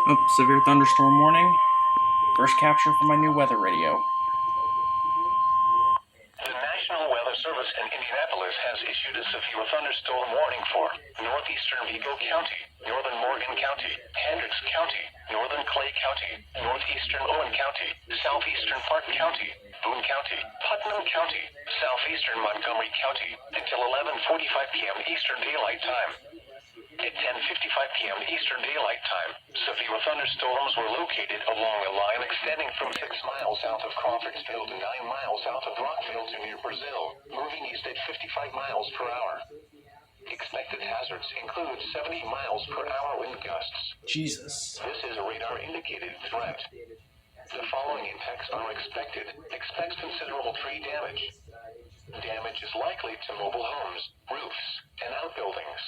Oh, severe thunderstorm warning. First capture from my new weather radio. The National Weather Service in Indianapolis has issued a severe thunderstorm warning for northeastern Vigo County, northern Morgan County, Hendricks County, northern Clay County, northeastern Owen County, southeastern Park County, Boone County, Putnam County, southeastern Montgomery County, until 11:45 p.m. Eastern Daylight Time. At 10:55 p.m. Eastern Daylight Time, severe thunderstorms were located along a line extending from 6 miles south of Crawfordsville to 9 miles south of Rockville to near Brazil, moving east at 55 miles per hour. Expected hazards include 70 miles per hour wind gusts. Jesus. This is a radar-indicated threat. The following impacts are expected. Expect considerable tree damage. Damage is likely to mobile homes, roofs, and outbuildings.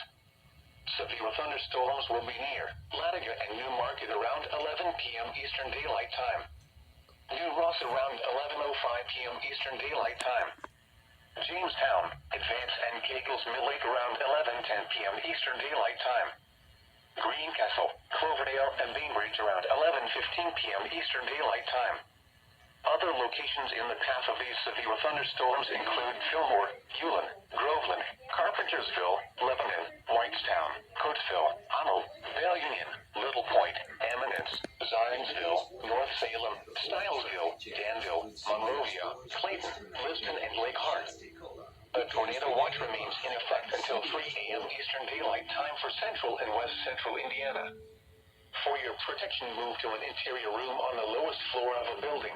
Severe thunderstorms will be near Latiga and New Market around 11 p.m. Eastern Daylight Time. New Ross around 11:05 p.m. Eastern Daylight Time. Jamestown, Advance, and Kegels Mill Lake around 11:10 p.m. Eastern Daylight Time. Greencastle, Cloverdale, and Bainbridge around 11:15 p.m. Eastern Daylight Time. Other locations in the path of these severe thunderstorms include Fillmore, Hewlin, Groveland, Carpentersville, Lebanon, Whitestown, Coatesville, Hummel, Belle Union, Little Point, Eminence, Zionsville, North Salem, Stylesville, Danville, Monrovia, Clayton, Liston, and Lake Hart. A tornado watch remains in effect until 3 a.m. Eastern Daylight Time for central and west central Indiana. For your protection, move to an interior room on the lowest floor of a building.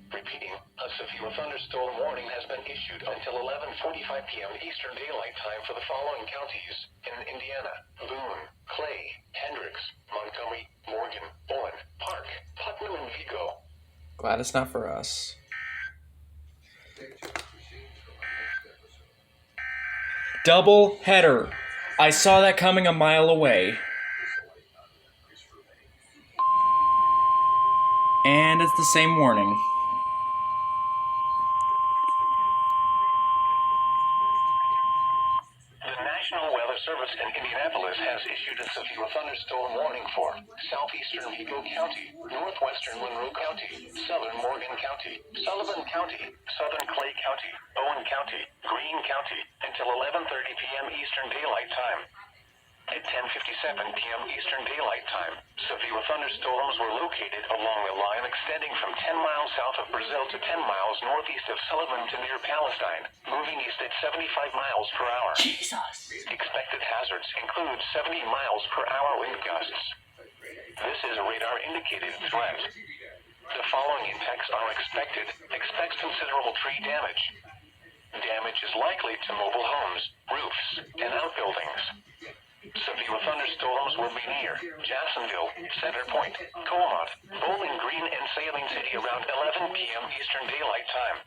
Repeating, a severe thunderstorm warning has been issued until 11:45 p.m. Eastern Daylight Time for the following counties in Indiana: Boone, Clay, Hendricks, Montgomery, Morgan, Owen, Park, Putnam, and Vigo. Glad it's not for us. Double header. I saw that coming a mile away. And it's the same warning. The National Weather Service in Indianapolis has issued a severe thunderstorm warning for southeastern Vigo County, northwestern Monroe County, southern Morgan County, Sullivan County, southern Clay County, Owen County, Greene County, until 11:30 p.m. Eastern Daylight Time. At 10:57 p.m. Eastern Daylight Time, severe thunderstorms were located along a line extending from 10 miles south of Brazil to 10 miles northeast of Sullivan to near Palestine, moving east at 75 miles per hour. Jesus. Expected hazards include 70 miles per hour wind gusts. This is a radar-indicated threat. The following impacts are expected. Expect considerable tree damage. Damage is likely to mobile homes, roofs, and outbuildings. Severe thunderstorms will be near Jacksonville, Center Point, Colmont, Bowling Green, and Saline City around 11 p.m. Eastern Daylight Time.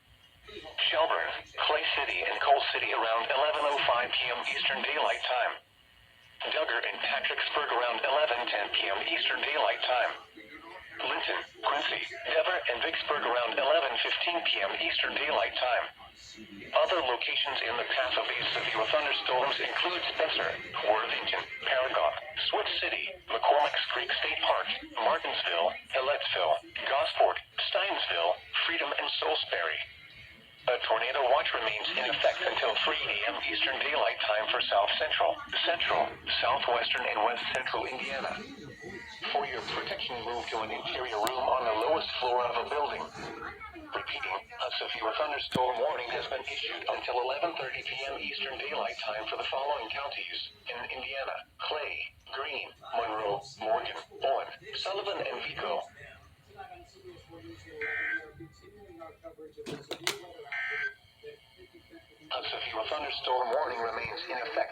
Shelburne, Clay City, and Coal City around 11:05 p.m. Eastern Daylight Time. Duggar and Patricksburg around 11:10 p.m. Eastern Daylight Time. Linton, Quincy, Dever, and Vicksburg around 11:15 p.m. Eastern Daylight Time. Other locations in the path of these severe thunderstorms include Spencer, Worthington, Paragon, Swift City, McCormick's Creek State Park, Martinsville, Ellettsville, Gosport, Steinsville, Freedom, and Salisbury. A tornado watch remains in effect until 3 a.m. Eastern Daylight Time for South Central, Central, Southwestern, and West Central Indiana. For your protection, move to an interior room on the lowest floor of a building. Repeating, a severe thunderstorm warning has been issued until 11:30 p.m. Eastern Daylight Time for the following counties in Indiana: Clay, Greene, Monroe, Morgan, Owen, Sullivan, and Vigo. A severe thunderstorm warning remains in effect